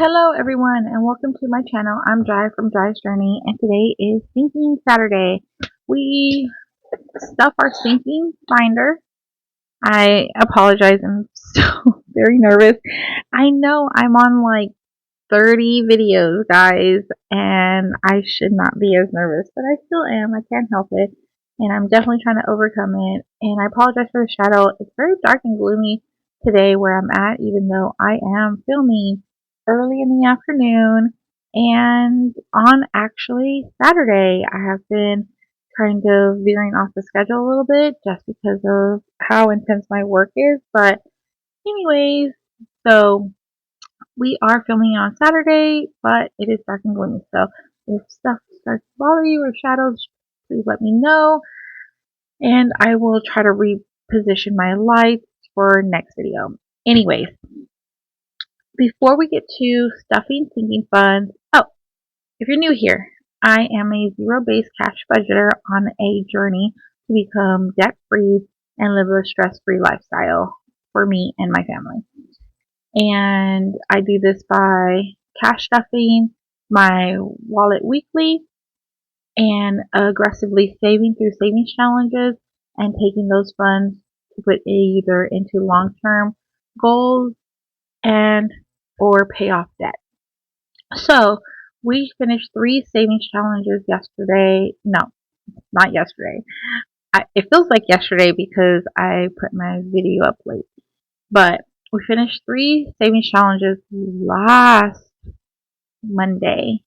Hello everyone and welcome to my channel. I'm Jai from Jai's Journey and today is Thinking Saturday. We stuff our thinking binder. I apologize, I'm so very nervous. I know I'm on like 30 videos, guys, and I should not be as nervous, but I still am. I can't help it, and I'm definitely trying to overcome it. And I apologize for the shadow. It's very dark and gloomy today where I'm at, even though I am filming early in the afternoon and on actually Saturday. I have been kind of veering off the schedule a little bit just because of how intense my work is, but anyways, so we are filming on Saturday, but it is dark and gloomy. So if stuff starts to bother you or shadows, please let me know. And I will try to reposition my lights for next video. Anyways, before we get to stuffing sinking funds, if you're new here, I am a zero-based cash budgeter on a journey to become debt-free and live a stress-free lifestyle for me and my family. And I do this by cash stuffing my wallet weekly and aggressively saving through savings challenges and taking those funds to put either into long-term goals and or pay off debt. So we finished 3 savings challenges yesterday. No, not yesterday. It feels like yesterday because I put my video up late. But we finished 3 savings challenges last Monday,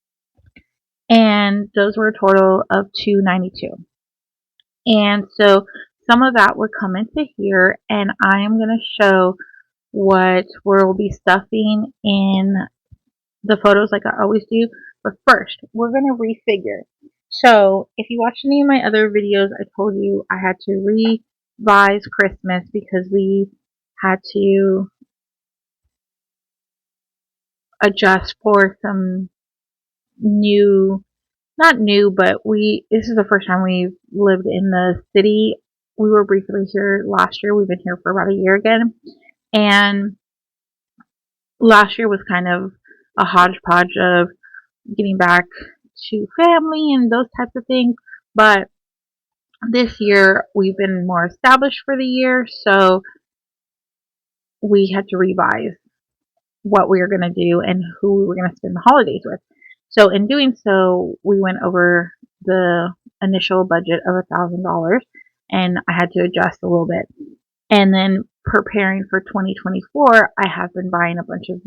and those were a total of $292. And so some of that would come into here, and I am going to show what we'll be stuffing in the photos like I always do. But first, we're going to refigure. So if you watched any of my other videos, I told you I had to revise Christmas because we had to adjust for some new, not new, but this is the first time we've lived in the city. We were briefly here last year. We've been here for about a year again. And last year was kind of a hodgepodge of getting back to family and those types of things. But this year we've been more established for the year, so we had to revise what we were going to do and who we were going to spend the holidays with. So in doing so, we went over the initial budget of $1,000, and I had to adjust a little bit. And then preparing for 2024, I have been buying a bunch of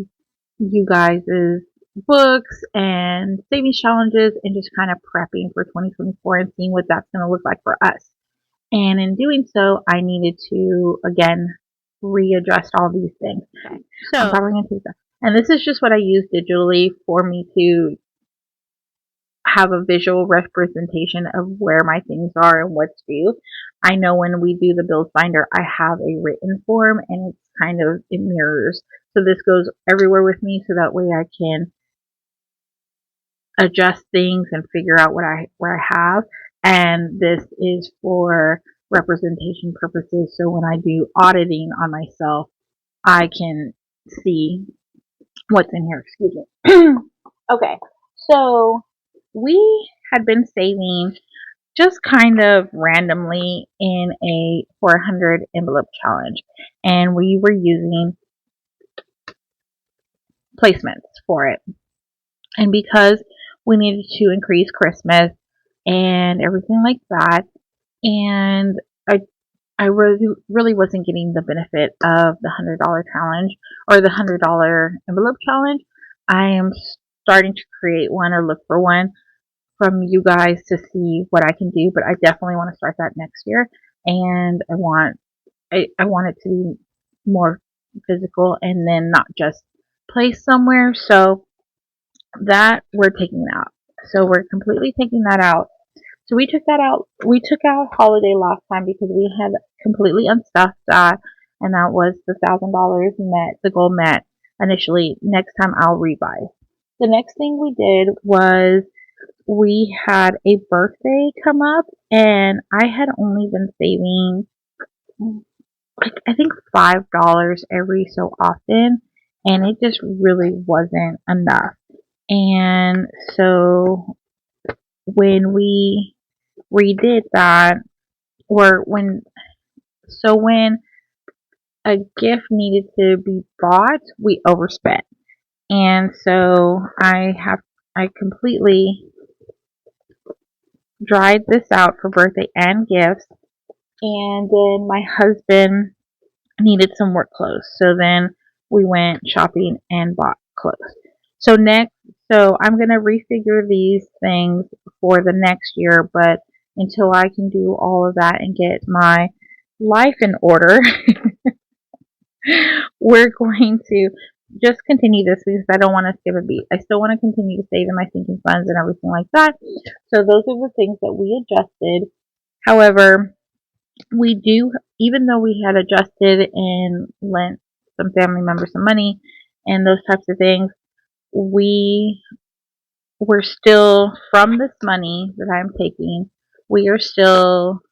you guys' books and savings challenges and just kind of prepping for 2024 and seeing what that's going to look like for us. And in doing so, I needed to, again, readjust all these things. Okay. So I'm probably going to take that. And this is just what I use digitally for me to have a visual representation of where my things are and what's due. I know when we do the bills binder, I have a written form and it's kind of, it mirrors. So this goes everywhere with me so that way I can adjust things and figure out where I have. And this is for representation purposes. So when I do auditing on myself, I can see what's in here. Excuse me. Okay. So we had been saving just kind of randomly in a 400 envelope challenge, and we were using placements for it. And because we needed to increase Christmas and everything like that, and I really wasn't getting the benefit of the $100 challenge or the $100 envelope challenge. I am starting to create one or look for one from you guys to see what I can do, but I definitely want to start that next year, and I want it to be more physical and then not just placed somewhere. So that we're taking out. So we're completely taking that out. So we took that out. We took out holiday last time because we had completely unstuffed that, and that was the $1,000 met, the goal met initially. Next time I'll revise. The next thing we did was we had a birthday come up, and I had only been saving, I think $5 every so often, and it just really wasn't enough. And so when we redid that, or when a gift needed to be bought, we overspent. And so I completely dried this out for birthday and gifts. And then my husband needed some work clothes. So then we went shopping and bought clothes. So I'm going to refigure these things for the next year, but until I can do all of that and get my life in order, we're going to just continue this because I don't want to skip a beat. I still want to continue to save in my sinking funds and everything like that. So those are the things that we adjusted. However, we do, even though we had adjusted and lent some family members some money and those types of things, we were still, from this money that I'm taking, we are still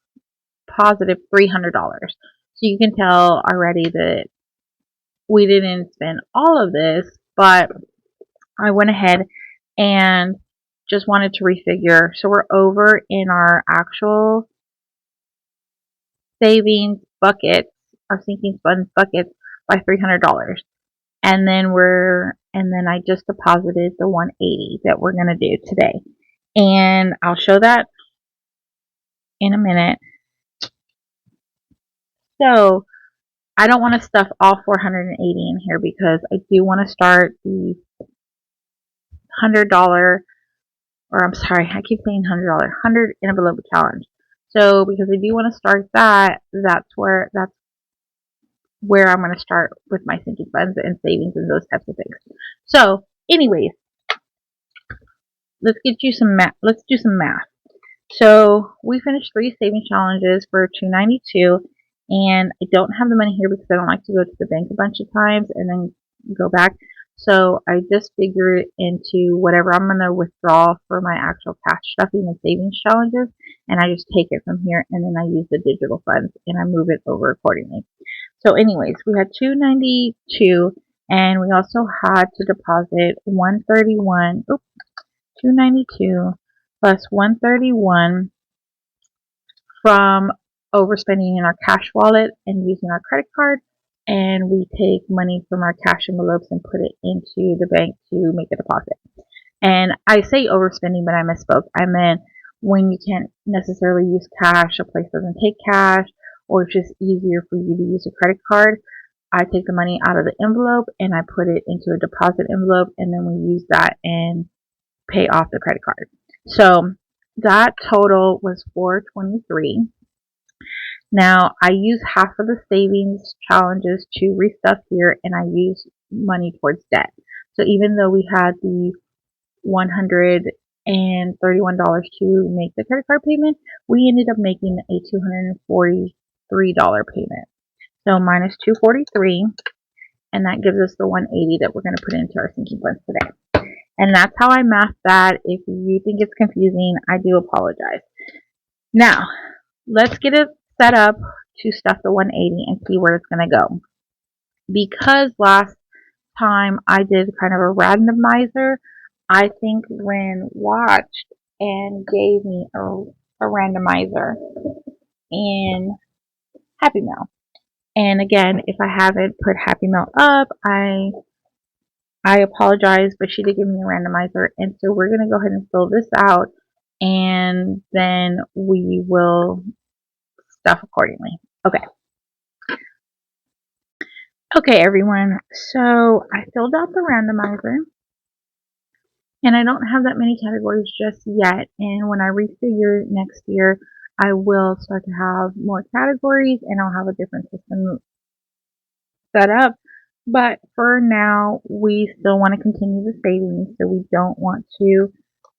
positive $300. So you can tell already that we didn't spend all of this, but I went ahead and just wanted to refigure. So we're over in our actual savings buckets, our sinking funds buckets, by $300. And then I just deposited the 180 that we're going to do today. And I'll show that in a minute. So I don't want to stuff all 480 in here because I do want to start the $100, or I'm sorry, I keep saying $100, 100 envelope challenge. So because I do want to start that, that's where I'm going to start with my sinking funds and savings and those types of things. So anyways, let's do some math. So we finished 3 savings challenges for $292, and I don't have the money here because I don't like to go to the bank a bunch of times and then go back. So I just figure it into whatever I'm going to withdraw for my actual cash stuffing and savings challenges, and I just take it from here, and then I use the digital funds and I move it over accordingly. So anyways, we had $292, and we also had to deposit $292 plus $131 from overspending in our cash wallet and using our credit card. And we take money from our cash envelopes and put it into the bank to make a deposit. And I say overspending, but I misspoke. I meant when you can't necessarily use cash, a place doesn't take cash, or it's just easier for you to use a credit card. I take the money out of the envelope and I put it into a deposit envelope, and then we use that and pay off the credit card. So that total was $423. Now I use half of the savings challenges to restuff here, and I use money towards debt. So even though we had the $131 to make the credit card payment, we ended up making a $243 payment. So minus $243, and that gives us the $180 that we're going to put into our sinking funds today. And that's how I math that. If you think it's confusing, I do apologize. Now, let's get it set up to stuff the 180 and see where it's going to go. Because last time I did kind of a randomizer, I think Ren watched and gave me a randomizer in Happy Mail. And again, if I haven't put Happy Mail up, I apologize, but she did give me a randomizer, and so we're going to go ahead and fill this out, and then we will stuff accordingly. Okay, everyone, so I filled out the randomizer, and I don't have that many categories just yet, and when I refigure next year, I will start to have more categories, and I'll have a different system set up. But for now, we still want to continue the savings, so we don't want to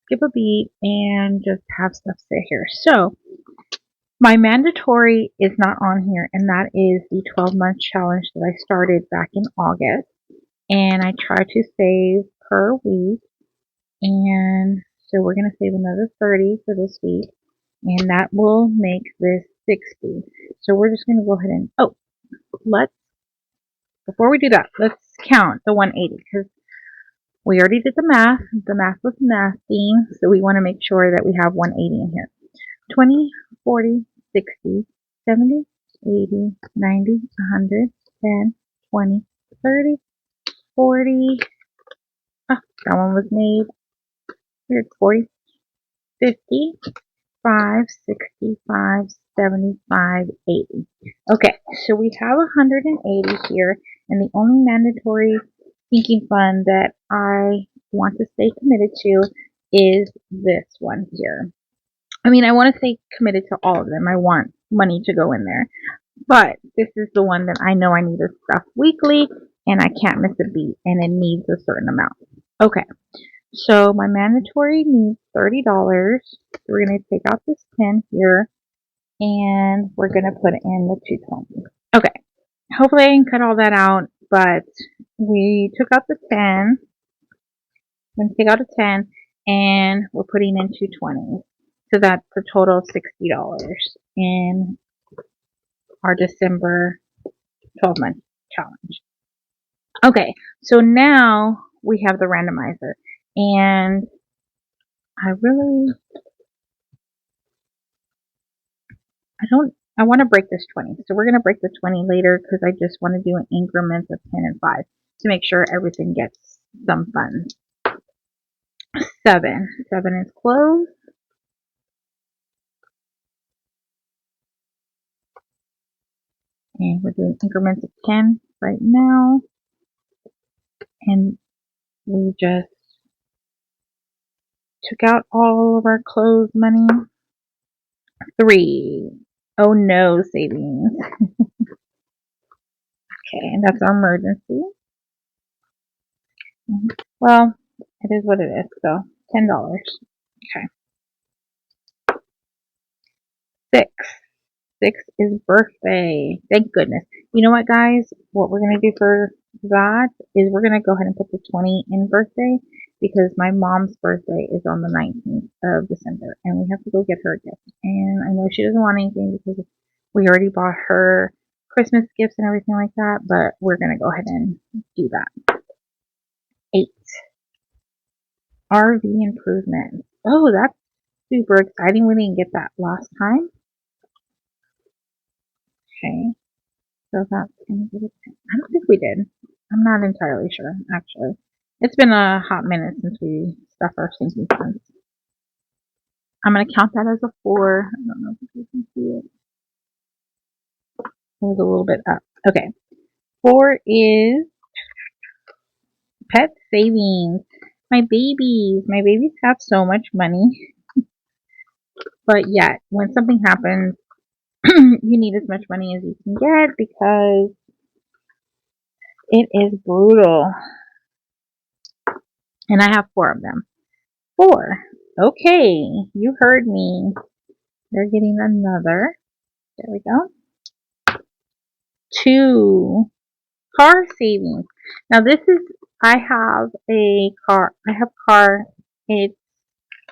skip a beat and just have stuff sit here. So my mandatory is not on here, and that is the 12-month challenge that I started back in August. And I try to save per week, and so we're going to save another 30 for this week, and that will make this 60. So we're just going to go ahead and, before we do that, let's count the 180 because we already did the math. The math was nasty, so we want to make sure that we have 180 in here. 20, 40, 60, 70, 80, 90, 100, 10, 20, 30, 40. Oh, that one was made. Weird. 40, 50, 5, 65, 75, 80. Okay, so we have 180 here, and the only mandatory sinking fund that I want to stay committed to is this one here. I mean, I want to stay committed to all of them. I want money to go in there. But this is the one that I know I need to stuff weekly, and I can't miss a beat, and it needs a certain amount. Okay, so my mandatory needs $30. We're going to take out this 10 here, and we're going to put in the 220. Okay, hopefully I can cut all that out, but we took out the 10. I'm going to take out a 10, and we're putting in 220. So that's a total of $60 in our December 12-month challenge. Okay, so now we have the randomizer, and I want to break this 20. So we're going to break the 20 later because I just want to do an increments of 10 and 5 to make sure everything gets some fun. 7. 7 is closed. And we're doing increments of 10 right now. And we just took out all of our closed money. 3. Oh no, savings. Okay, and that's our emergency. Well, it is what it is, so $10. Okay. 6. 6 is birthday. Thank goodness. You know what, guys? What we're going to do for that is we're going to go ahead and put the 20 in birthday because my mom's birthday is on the 19th of December, and we have to go get her a gift. And I know she doesn't want anything because we already bought her Christmas gifts and everything like that, but we're going to go ahead and do that. 8. RV improvement. Oh, that's super exciting. We didn't get that last time. Okay. So that's going to be I don't think we did. I'm not entirely sure, actually. It's been a hot minute since we stuffed our sinking funds. I'm going to count that as a 4. I don't know if you can see it. It was a little bit up. Okay. 4 is pet savings. My babies. My babies have so much money. But yet, when something happens, you need as much money as you can get because it is brutal. And I have 4 of them. 4. Okay, you heard me. They're getting another. There we go. 2. Car savings. Now this is, I have a car. It's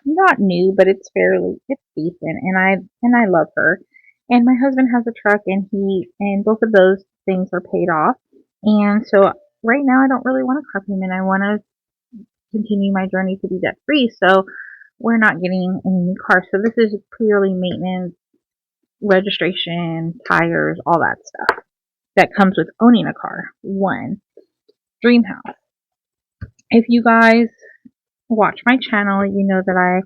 not new, but it's decent, and I love her. And my husband has a truck, and both of those things are paid off. And so right now I don't really want a car payment. I want to continue my journey to be debt free. So we're not getting any new cars. So this is purely maintenance, registration, tires, all that stuff that comes with owning a car. 1. Dream house. If you guys watch my channel, you know that I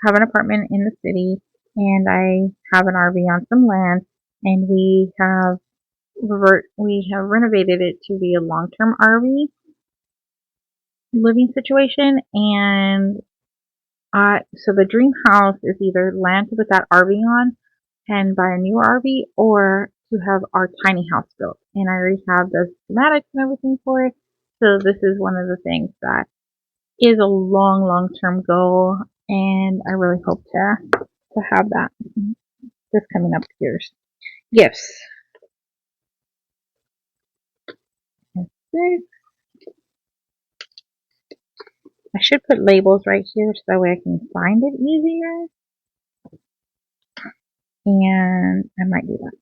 have an apartment in the city and I have an RV on some land, and we have renovated it to be a long-term RV living situation. And so the dream house is either land to put that RV on and buy a new RV, or to have our tiny house built. And I already have the schematics and everything for it. So this is one of the things that is a long-term goal, and I really hope to have that this coming up years. Gifts. 6. I should put labels right here so that way I can find it easier. And I might do that.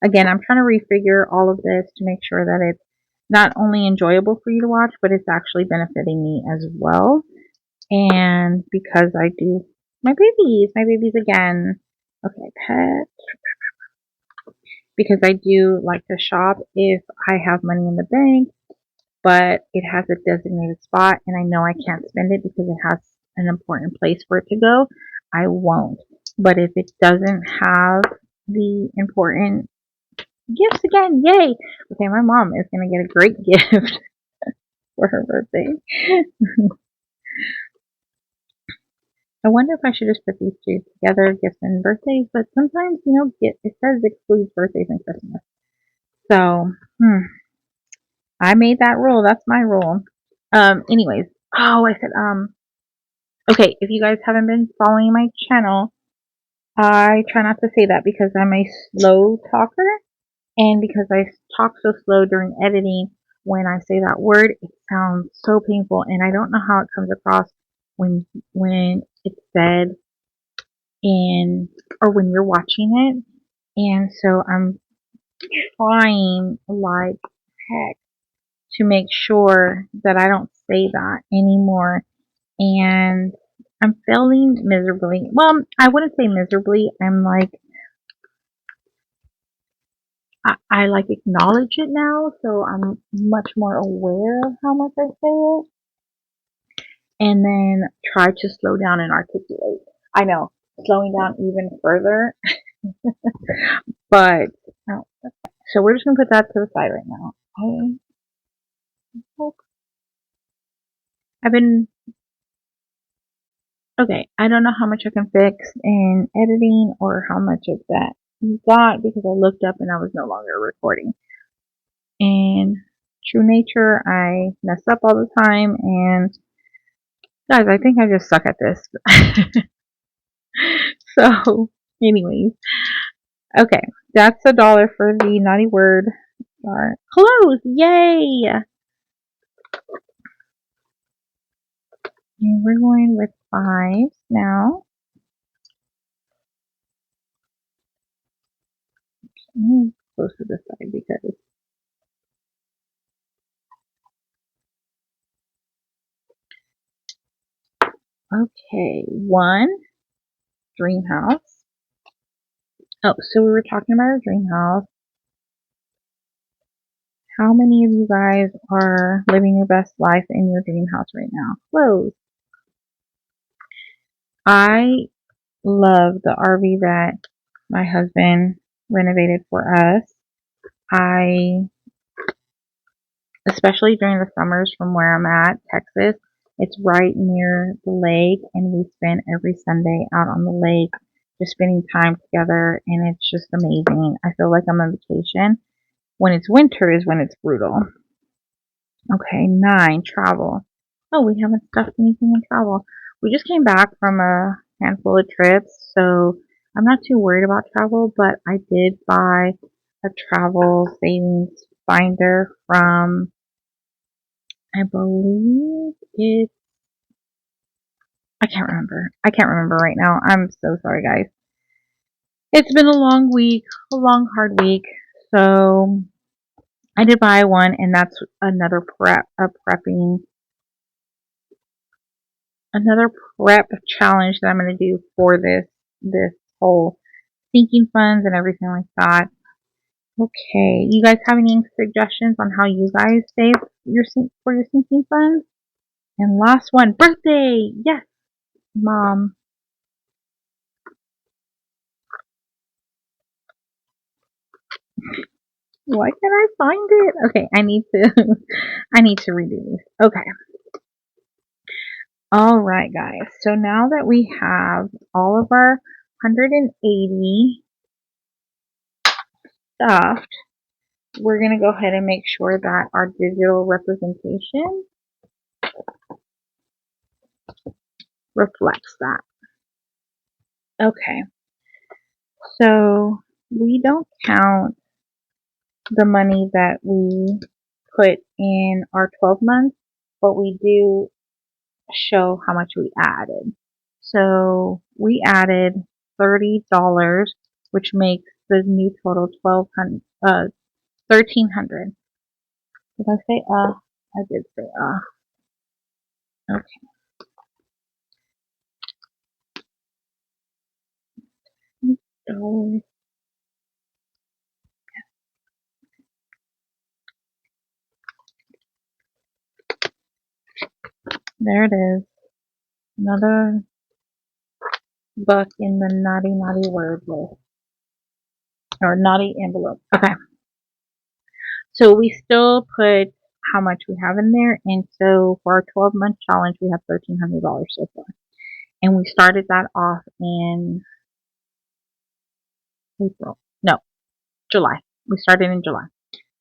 Again, I'm trying to refigure all of this to make sure that it's not only enjoyable for you to watch, but it's actually benefiting me as well. And because I do my babies again. Okay, pet. Because I do like to shop if I have money in the bank, but it has a designated spot and I know I can't spend it because it has an important place for it to go, I won't. But if it doesn't have the important gifts again, yay! Okay, my mom is going to get a great gift for her birthday. I wonder if I should just put these two together, gifts and birthdays, but sometimes, it says excludes birthdays and Christmas. So, I made that rule. That's my rule. Anyways. Oh, I said, okay, if you guys haven't been following my channel, I try not to say that because I'm a slow talker, and because I talk so slow during editing, when I say that word, it sounds so painful, and I don't know how it comes across when it's said in, or when you're watching it, and so I'm trying like heck to make sure that I don't say that anymore, and I'm failing miserably. Well, I wouldn't say miserably. I'm like, I like acknowledge it now, so I'm much more aware of how much I say it, and then try to slow down and articulate. I know, slowing down even further, but no. So we're just gonna put that to the side right now. I've been okay. I don't know how much I can fix in editing or how much of that you got because I looked up and I was no longer recording. In true nature, I mess up all the time, and guys, I think I just suck at this. So, anyways, okay, that's $1 for the naughty word. Close, yay! And we're going with 5s now. Close to this side because okay, 1 dream house. Oh, so we were talking about our dream house. How many of you guys are living your best life in your dream house right now? Close. I love the RV that my husband renovated for us. I, especially during the summers from where I'm at, Texas, it's right near the lake, and we spend every Sunday out on the lake just spending time together, and it's just amazing. I feel like I'm on vacation. When it's winter is when it's brutal. Okay, 9, travel. Oh, we haven't stuffed anything in travel. We just came back from a handful of trips, so I'm not too worried about travel, but I did buy a travel savings binder from, I believe I can't remember. I can't remember right now. I'm so sorry, guys. It's been a long week, a long, hard week, so I did buy one, and that's another prep challenge that I'm going to do for this whole sinking funds and everything like that. Okay, you guys have any suggestions on how you guys save for your sinking funds? And last one, birthday. Yes, mom. Why can't I find it? Okay, I need to I need to redo these. Okay. All right, guys. So now that we have all of our 180 stuffed, we're going to go ahead and make sure that our digital representation reflects that. Okay, so we don't count the money that we put in our 12 months, but we do show how much we added. So we added $30, which makes the new total $1,300. Did I say I did say Okay. $2. There it is. Another book in the naughty word list. Or naughty envelope. Okay. So we still put how much we have in there, and so for our 12-month challenge, we have $1,300 so far. And we started that off in April. No, July. We started in July.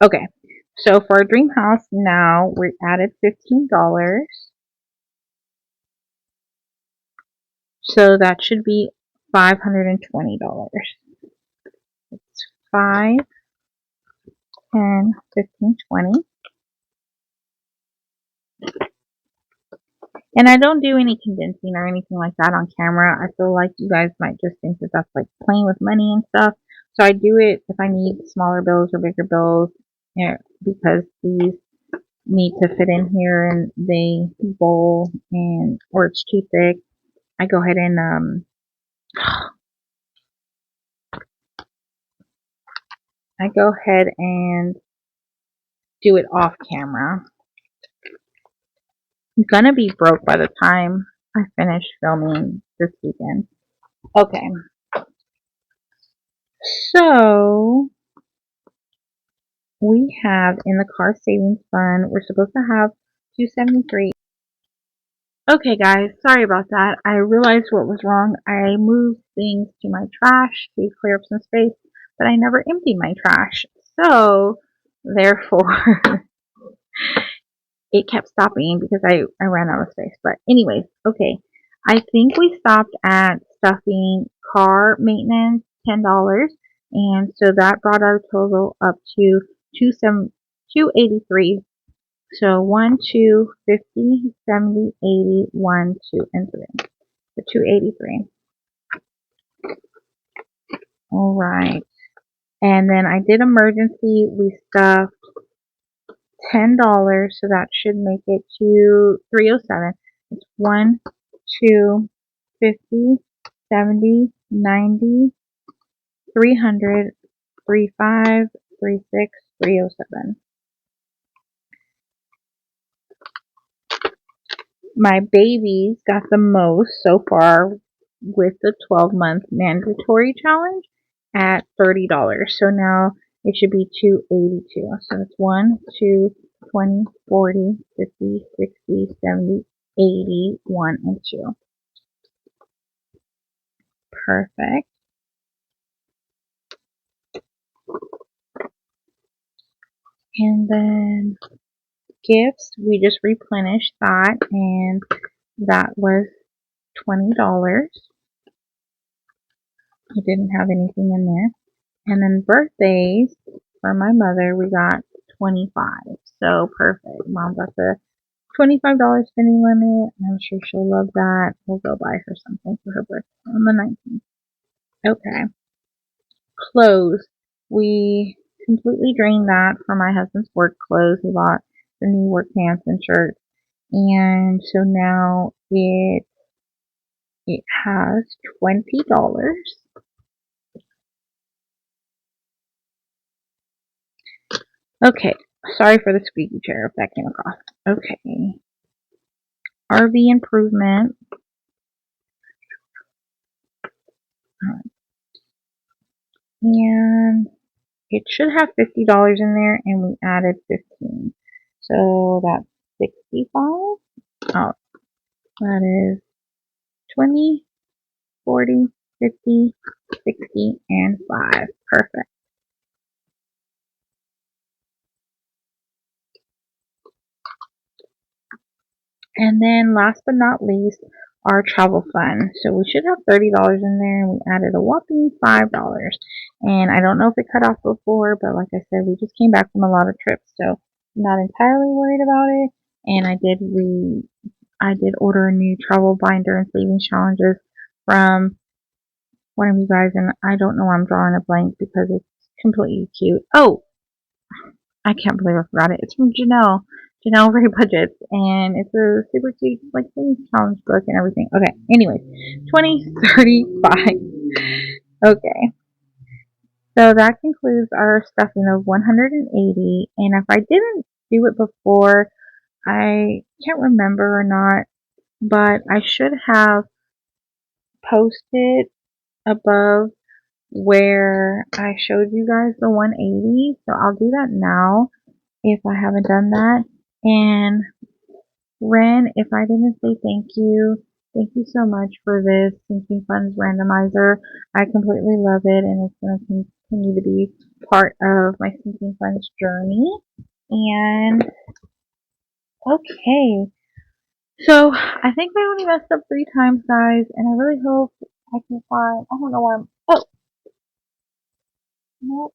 Okay. So for our dream house, now we added $15. So that should be $520. It's 5, 10, 15, 20. And I don't do any condensing or anything like that on camera. I feel like you guys might just think that that's like playing with money and stuff. So I do it if I need smaller bills or bigger bills, because these need to fit in here and they bowl and or it's too thick. I go ahead and do it off camera. I'm gonna be broke by the time I finish filming this weekend. Okay, so we have in the car savings fund, we're supposed to have 273. Okay guys, sorry about that. I realized what was wrong. I moved things to my trash to clear up some space, but I never emptied my trash. So, therefore, it kept stopping because I ran out of space. But anyways, okay. I think we stopped at stuffing car maintenance, $10. And so that brought our total up to 283. So 1, 2, 50, 70, 80, 1, 2, and 3. So 283. All right. And then I did emergency. We stuffed $10, so that should make it to 307. It's 1, 2, 50, 70, 90, 300, 35, 36, 307. My babies got the most so far with the 12-month mandatory challenge at $30. So now it should be 282. So it's 1, 2, 20, 40, 50, 60, 70, 80, 1, and 2. Perfect. And then gifts, we just replenished that, and that was $20. I didn't have anything in there. And then birthdays for my mother, we got 25. So perfect. Mom got the $25 spending limit. I'm sure she'll love that. We'll go buy her something for her birthday on the 19th. Okay. Clothes. We completely drained that for my husband's work clothes. He bought the new work pants and shirts. And so now it has $20. Okay. Sorry for the squeaky chair if that came across. Okay. RV improvement. And it should have $50 in there, and we added 15. So that's 65. Oh, that is 20, 40, 50, 60, and 5. Perfect. And then last but not least, our travel fund. So we should have $30 in there, and we added a whopping $5. And I don't know if it cut off before, but like I said, we just came back from a lot of trips, so I'm not entirely worried about it. And I did order a new travel binder and savings challenges from one of you guys, and I don't know why I'm drawing a blank because it's completely cute. Oh, I can't believe I forgot it. It's from Janelle. Janelle Ray Budgets. And it's a super cute, like, things challenge book and everything. Okay, anyways. 2035. Okay. So that concludes our stuffing of 180. And if I didn't do it before, I can't remember or not, but I should have posted above where I showed you guys the 180. So I'll do that now if I haven't done that. And Ren, if I didn't say thank you so much for this Sinking Funds randomizer. I completely love it, and it's going to continue to be part of my Sinking Funds journey. And okay, so I think I only messed up 3 times, guys, and I really hope I can find. I don't know why I'm. Oh, no,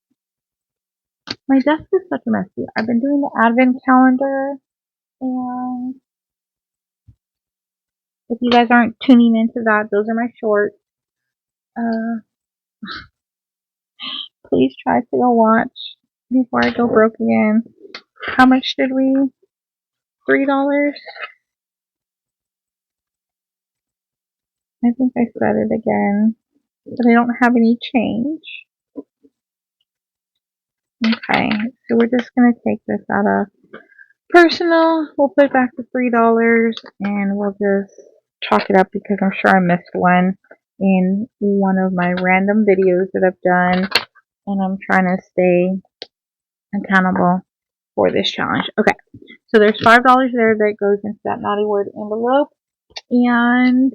my desk is such a mess. I've been doing the advent calendar, and if you guys aren't tuning into that, those are my shorts. Uh, Please try to go watch before I go broke again. How much did we? $3? I think I said it again, but I don't have any change. Okay, so we're just gonna take this out of personal. We'll put it back to $3, and we'll just chalk it up because I'm sure I missed one in one of my random videos that I've done, and I'm trying to stay accountable for this challenge. Okay, so there's $5 there that goes into that naughty word envelope, and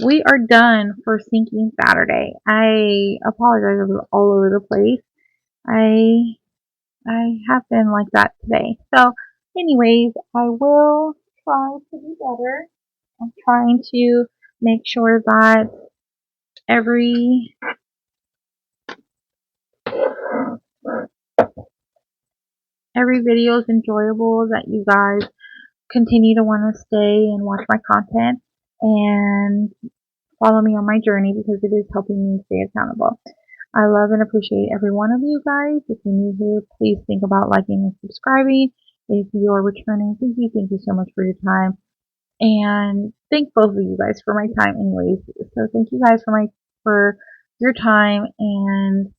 we are done for Sinking Saturday. I apologize, I was all over the place. I have been like that today. So, anyways, I will try to do better. I'm trying to make sure that every video is enjoyable, that you guys continue to want to stay and watch my content and follow me on my journey because it is helping me stay accountable. I love and appreciate every one of you guys. If you're new here, please think about liking and subscribing. If you're returning, thank you so much for your time. And thank both of you guys for my time anyways. So thank you guys for your time, and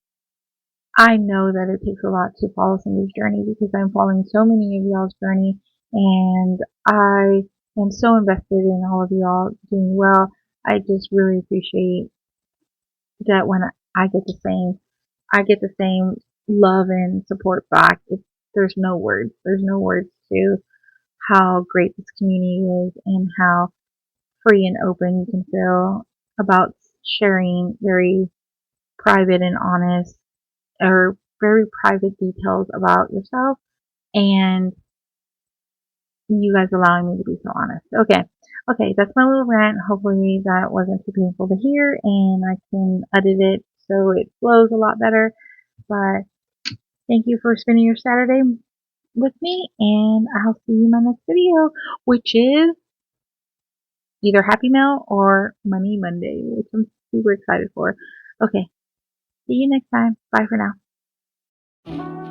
I know that it takes a lot to follow somebody's journey because I'm following so many of y'all's journey, and I am so invested in all of y'all doing well. I just really appreciate that when I get the same love and support back. There's no words. There's no words to how great this community is and how free and open you can feel about sharing very private and honest or very private details about yourself, and you guys allowing me to be so honest. Okay, that's my little rant. Hopefully that wasn't too painful to hear, and I can edit it so it flows a lot better. But thank you for spending your Saturday with me, and I'll see you in my next video, which is either Happy Mail or Money Monday, which I'm super excited for. Okay, see you next time. Bye for now.